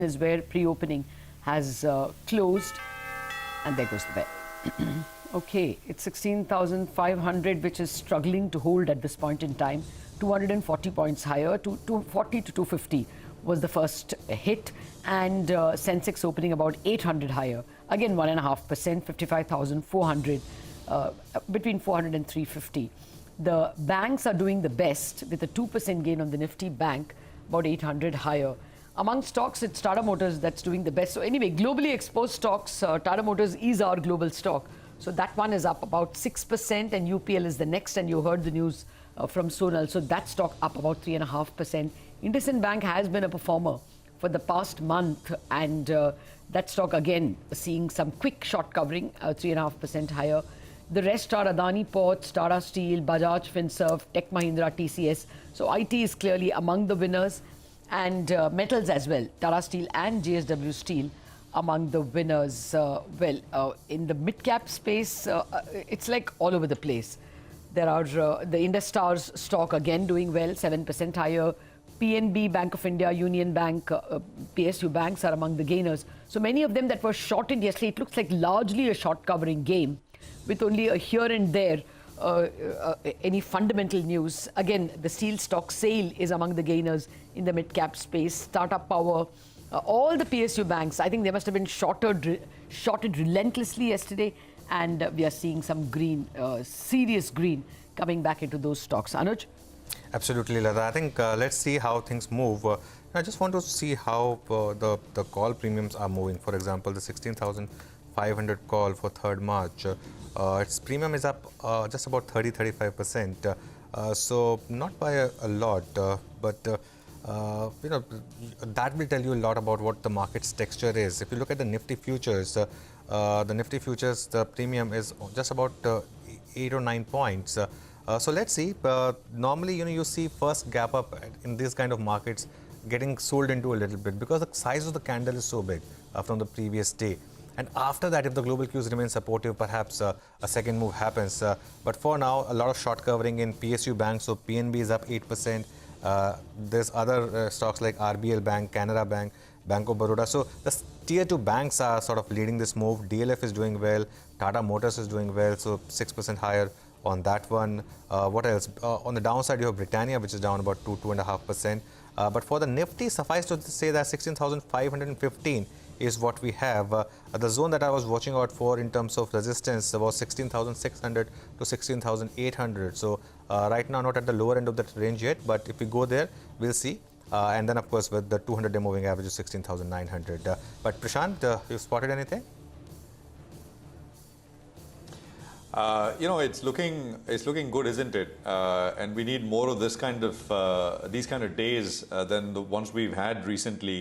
is where pre-opening has closed, and there goes the bell. Okay, it's 16,500, which is struggling to hold at this point in time. 240 points higher, 240 to 250 was the first hit, and Sensex opening about 800 higher. Again, 1.5%, 55,400, between 400 and 350. The banks are doing the best with a 2% gain on the Nifty bank, about 800 higher. Among stocks, it's Tata Motors that's doing the best. So anyway, globally exposed stocks, Tata Motors is our global stock. So that one is up about 6%, and UPL is the next. And you heard the news from Sonal. So that stock up about 3.5%. IndusInd Bank has been a performer for the past month, and that stock again seeing some quick short covering, 3.5% higher. The rest are Adani Ports, Tata Steel, Bajaj Finserv, Tech Mahindra, TCS. So IT is clearly among the winners, and metals as well. Tata Steel and JSW Steel among the winners. In the mid-cap space, it's like all over the place. There are the Industars stock again doing well, 7% higher. PNB, Bank of India, Union Bank, PSU banks are among the gainers. So many of them that were shorted yesterday, it looks like largely a short covering game with only a here and there any fundamental news. Again, the steel stock sale is among the gainers in the mid-cap space. Tata Power, all the PSU banks, I think they must have been shorted relentlessly yesterday, and we are seeing some green, serious green coming back into those stocks. Anuj? Absolutely, Lata. I think let's see how things move. I just want to see how the call premiums are moving. For example, the 16,500 call for 3rd March, its premium is up just about 30-35%. So not by a lot, but you know, that will tell you a lot about what the market's texture is. If you look at the Nifty futures, the premium is just about 8 or 9 points. So let's see. Normally, you see first gap up in these kind of markets getting sold into a little bit because the size of the candle is so big from the previous day. And after that, if the global cues remain supportive, perhaps a second move happens. But for now, a lot of short covering in PSU banks. So PNB is up 8%. There's other stocks like RBL Bank, Canara Bank, Bank of Baroda. So the tier 2 banks are sort of leading this move. DLF is doing well. Tata Motors is doing well. So 6% higher on that one. What else? On the downside, you have Britannia, which is down about 2.5%. But for the Nifty, suffice to say that 16,515 is what we have. The zone that I was watching out for in terms of resistance was 16,600 to 16,800. So right now, not at the lower end of that range yet, but if we go there, we'll see. And then, of course, with the 200-day moving average of 16,900. But Prashant, you spotted anything? It's looking good, isn't it? And we need more of this kind of these kind of days than the ones we've had recently.